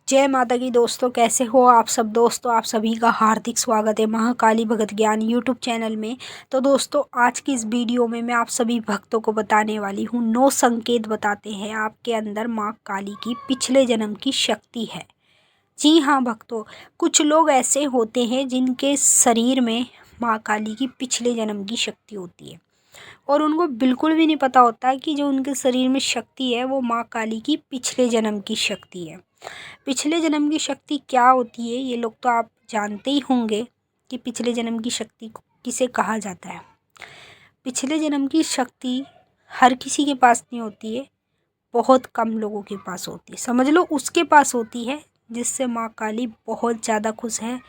जय माता की दोस्तों, कैसे हो आप सब दोस्तों। आप सभी का हार्दिक स्वागत है महाकाली भगत ज्ञान यूट्यूब चैनल में। तो दोस्तों, आज की इस वीडियो में मैं आप सभी भक्तों को बताने वाली हूँ 9 संकेत बताते हैं आपके अंदर माँ काली की पिछले जन्म की शक्ति है। जी हाँ भक्तों, कुछ लोग ऐसे होते हैं जिनके शरीर में माँ काली की पिछले जन्म की शक्ति होती है और उनको बिल्कुल भी नहीं पता होता कि जो उनके शरीर में शक्ति है वो माँ काली की पिछले जन्म की शक्ति है। पिछले जन्म की शक्ति क्या होती है ये लोग तो आप जानते ही होंगे कि पिछले जन्म की शक्ति को किसे कहा जाता है। पिछले जन्म की शक्ति हर किसी के पास नहीं होती है, बहुत कम लोगों के पास होती है। समझ लो उसके पास होती है जिससे माँ काली बहुत ज़्यादा खुश है,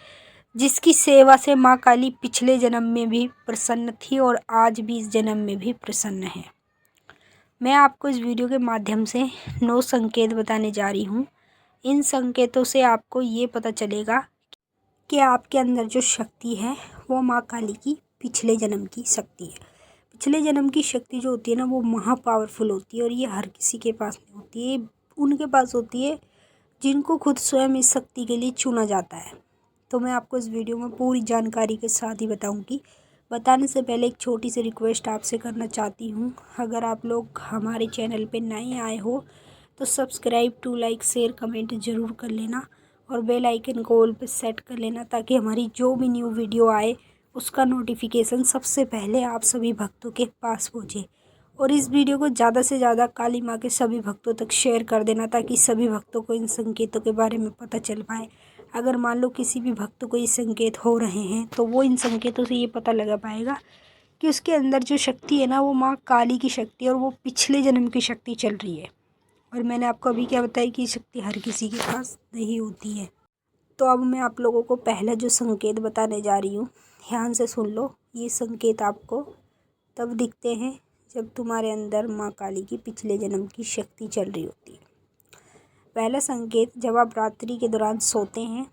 जिसकी सेवा से माँ काली पिछले जन्म में भी प्रसन्न थी और आज भी इस जन्म में भी प्रसन्न है। मैं आपको इस वीडियो के माध्यम से 9 संकेत बताने जा रही हूँ। इन संकेतों से आपको ये पता चलेगा कि आपके अंदर जो शक्ति है वो माँ काली की पिछले जन्म की शक्ति है। पिछले जन्म की शक्ति जो होती है ना वो महा पावरफुल होती है और ये हर किसी के पास नहीं होती है, उनके पास होती है जिनको खुद स्वयं इस शक्ति के लिए चुना जाता है। तो मैं आपको इस वीडियो में पूरी जानकारी के साथ ही बताऊंगी। बताने से पहले एक छोटी सी रिक्वेस्ट आपसे करना चाहती हूँ, अगर आप लोग हमारे चैनल पे नए आए हो तो subscribe to like share comment ज़रूर कर लेना और बेल आइकन को ऑल पे सेट कर लेना ताकि हमारी जो भी न्यू वीडियो आए उसका नोटिफिकेशन सबसे पहले आप सभी भक्तों के पास पहुँचे। और इस वीडियो को ज़्यादा से ज़्यादा काली माँ के सभी भक्तों तक शेयर कर देना ताकि सभी भक्तों को इन संकेतों के बारे में पता चल पाए। अगर मान लो किसी भी भक्त को ये संकेत हो रहे हैं तो वो इन संकेतों से ये पता लगा पाएगा कि उसके अंदर जो शक्ति है ना वो माँ काली की शक्ति है और वो पिछले जन्म की शक्ति चल रही है। और मैंने आपको अभी क्या बताया कि शक्ति हर किसी के पास नहीं होती है। तो अब मैं आप लोगों को पहला जो संकेत बताने जा रही हूँ, ध्यान से सुन लो। ये संकेत आपको तब दिखते हैं जब तुम्हारे अंदर माँ काली की पिछले जन्म की शक्ति चल रही होती है। पहला संकेत, जब आप रात्रि के दौरान सोते हैं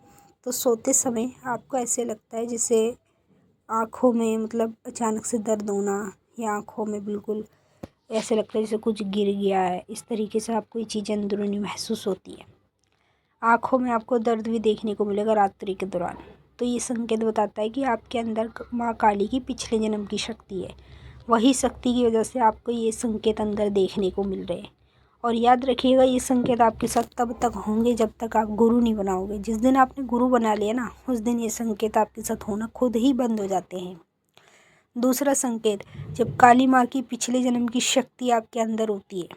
तो सोते समय आपको ऐसे लगता है जैसे आँखों में मतलब अचानक से दर्द होना या आँखों में बिल्कुल ऐसे लगता है जैसे कुछ गिर गया है। इस तरीके से आपको ये चीज़ें अंदरूनी महसूस होती है। आँखों में आपको दर्द भी देखने को मिलेगा रात्रि के दौरान। तो ये संकेत बताता है कि आपके अंदर माँ काली की पिछले जन्म की शक्ति है। वही शक्ति की वजह से आपको ये संकेत अंदर देखने को मिल रहे हैं। और याद रखिएगा ये संकेत आपके साथ तब तक होंगे जब तक आप गुरु नहीं बनाओगे। जिस दिन आपने गुरु बना लिया ना उस दिन ये संकेत आपके साथ होना खुद ही बंद हो जाते हैं। दूसरा संकेत, जब काली माँ की पिछले जन्म की शक्ति आपके अंदर होती है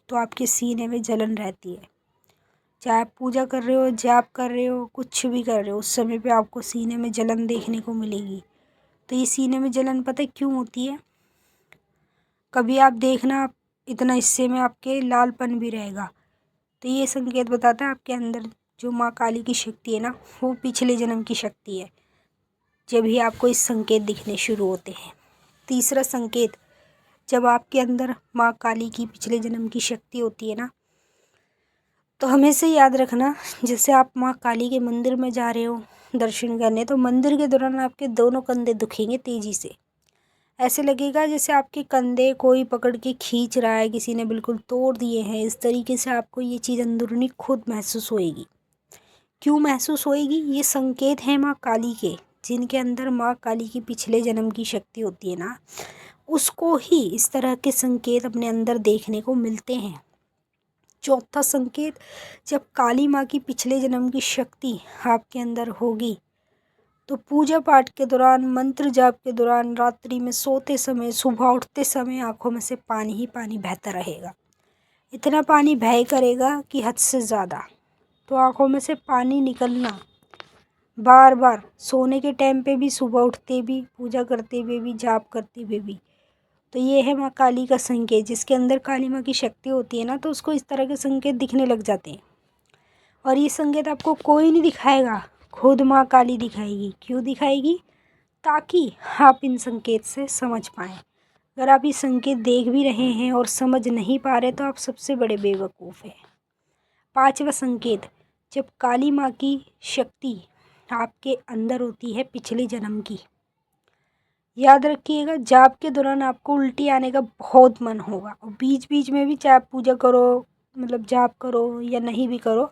तो आपके सीने में जलन रहती है। चाहे आप पूजा कर रहे हो, जाप कर रहे हो, कुछ भी कर रहे हो, उस समय पे आपको सीने में जलन देखने को मिलेगी। तो ये सीने में जलन पता है क्यों होती है? कभी आप देखना इतना हिस्से में आपके लालपन भी रहेगा। तो ये संकेत बताता है आपके अंदर जो माँ काली की शक्ति है ना वो पिछले जन्म की शक्ति है, जब भी आपको इस संकेत दिखने शुरू होते हैं। तीसरा संकेत, जब आपके अंदर माँ काली की पिछले जन्म की शक्ति होती है ना तो हमेशा याद रखना, जैसे आप माँ काली के मंदिर में जा रहे हो दर्शन करने तो मंदिर के दौरान आपके दोनों कंधे दुखेंगे तेज़ी से। ऐसे लगेगा जैसे आपके कंधे कोई पकड़ के खींच रहा है, किसी ने बिल्कुल तोड़ दिए हैं। इस तरीके से आपको ये चीज़ अंदरूनी खुद महसूस होएगी। क्यों महसूस होएगी? ये संकेत हैं माँ काली के। जिनके अंदर माँ काली की पिछले जन्म की शक्ति होती है ना उसको ही इस तरह के संकेत अपने अंदर देखने को मिलते हैं। चौथा संकेत, जब काली माँ की पिछले जन्म की शक्ति आपके अंदर होगी तो पूजा पाठ के दौरान, मंत्र जाप के दौरान, रात्रि में सोते समय, सुबह उठते समय आंखों में से पानी ही पानी बहता रहेगा। इतना पानी बह करेगा कि हद से ज़्यादा। तो आंखों में से पानी निकलना बार बार, सोने के टाइम पे भी, सुबह उठते भी, पूजा करते हुए भी, जाप करते हुए भी। तो ये है माँ काली का संकेत। जिसके अंदर काली माँ की शक्ति होती है ना तो उसको इस तरह के संकेत दिखने लग जाते हैं। और ये संकेत आपको कोई नहीं दिखाएगा, खुद माँ काली दिखाएगी। क्यों दिखाएगी? ताकि आप इन संकेत से समझ पाएँ। अगर आप ये संकेत देख भी रहे हैं और समझ नहीं पा रहे तो आप सबसे बड़े बेवकूफ़ हैं। पांचवा संकेत, जब काली माँ की शक्ति आपके अंदर होती है पिछले जन्म की, याद रखिएगा जाप के दौरान आपको उल्टी आने का बहुत मन होगा। और बीच बीच में भी चाहे आप पूजा करो मतलब जाप करो या नहीं भी करो,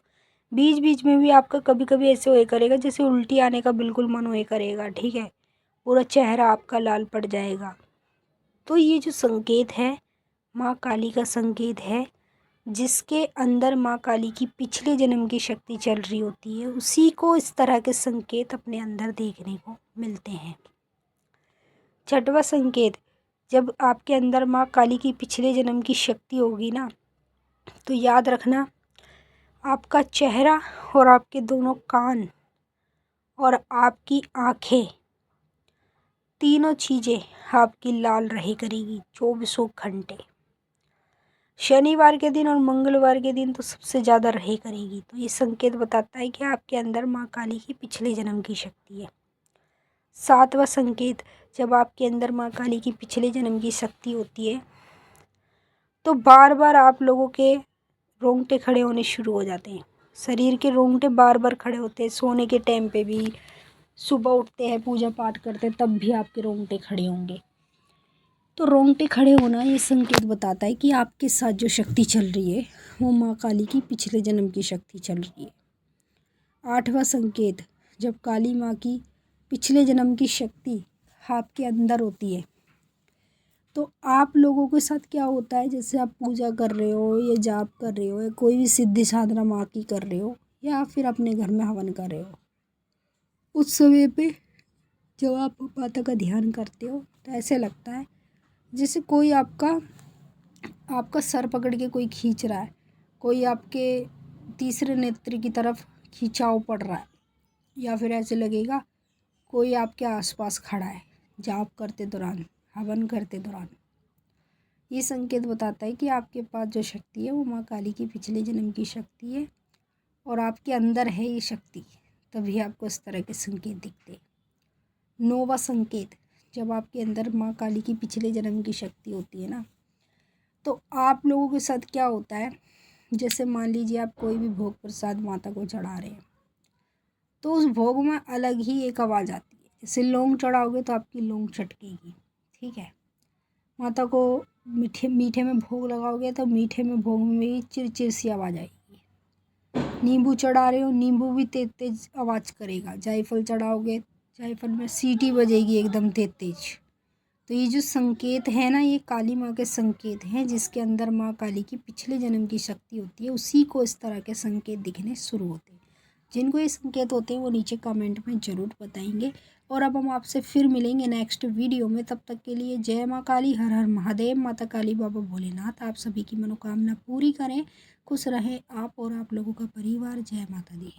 बीच बीच में भी आपका कभी कभी ऐसे होए करेगा जैसे उल्टी आने का बिल्कुल मन होए करेगा, ठीक है। पूरा चेहरा आपका लाल पड़ जाएगा। तो ये जो संकेत है माँ काली का संकेत है, जिसके अंदर माँ काली की पिछले जन्म की शक्ति चल रही होती है, उसी को इस तरह के संकेत अपने अंदर देखने को मिलते हैं। छठवां संकेत, जब आपके अंदर माँ काली की पिछले जन्म की शक्ति होगी ना, तो याद रखना आपका चेहरा और आपके दोनों कान और आपकी आँखें, तीनों चीज़ें आपकी लाल रही करेगी 24 घंटे। शनिवार के दिन और मंगलवार के दिन तो सबसे ज़्यादा रही करेगी। तो ये संकेत बताता है कि आपके अंदर माँ काली की पिछले जन्म की शक्ति है। सातवां संकेत, जब आपके अंदर माँ काली की पिछले जन्म की शक्ति होती है तो बार बार आप लोगों के रोंगटे खड़े होने शुरू हो जाते हैं। शरीर के रोंगटे बार बार खड़े होते हैं, सोने के टाइम पे भी, सुबह उठते हैं पूजा पाठ करते हैं तब भी आपके रोंगटे खड़े होंगे। तो रोंगटे खड़े होना ये संकेत बताता है कि आपके साथ जो शक्ति चल रही है वो माँ काली की पिछले जन्म की शक्ति चल रही है। आठवां संकेत, जब काली माँ की पिछले जन्म की शक्ति आपके अंदर होती है तो आप लोगों के साथ क्या होता है, जैसे आप पूजा कर रहे हो या जाप कर रहे हो या कोई भी सिद्धि साधना माँ की कर रहे हो या फिर अपने घर में हवन कर रहे हो, उस समय पे जब आप माता का ध्यान करते हो तो ऐसे लगता है जैसे कोई आपका सर पकड़ के कोई खींच रहा है, कोई आपके तीसरे नेत्र की तरफ खिंचाव पड़ रहा है, या फिर ऐसे लगेगा कोई आपके आसपास खड़ा है जाप करते दौरान, हवन करते दौरान। ये संकेत बताता है कि आपके पास जो शक्ति है वो माँ काली की पिछले जन्म की शक्ति है और आपके अंदर है ये शक्ति, तभी आपको इस तरह के संकेत दिखते। नौवां संकेत, जब आपके अंदर माँ काली की पिछले जन्म की शक्ति होती है ना, तो आप लोगों के साथ क्या होता है, जैसे मान लीजिए आप कोई भी भोग प्रसाद माता को चढ़ा रहे हैं तो उस भोग में अलग ही एक आवाज़ आती है। जैसे लौंग चढ़ाओगे तो आपकी लौंग चटकेगी, ठीक है। माता को मीठे मीठे में भोग लगाओगे तो मीठे में भोग में भी चिरचिर सी आवाज़ आएगी। नींबू चढ़ा रहे हो, नींबू भी तेज तेज आवाज़ करेगा। जायफल चढ़ाओगे, जायफल में सीटी बजेगी एकदम तेज तेज। तो ये जो संकेत है ना, ये काली माँ के संकेत हैं, जिसके अंदर माँ काली की पिछले जन्म की शक्ति होती है, उसी को इस तरह के संकेत दिखने शुरू होते हैं। जिनको ये संकेत होते हैं वो नीचे कमेंट में ज़रूर बताएंगे। और अब हम आपसे फिर मिलेंगे नेक्स्ट वीडियो में। तब तक के लिए जय माँ काली, हर हर महादेव। माता काली बाबा भोलेनाथ आप सभी की मनोकामना पूरी करें। खुश रहें आप और आप लोगों का परिवार। जय माता दी।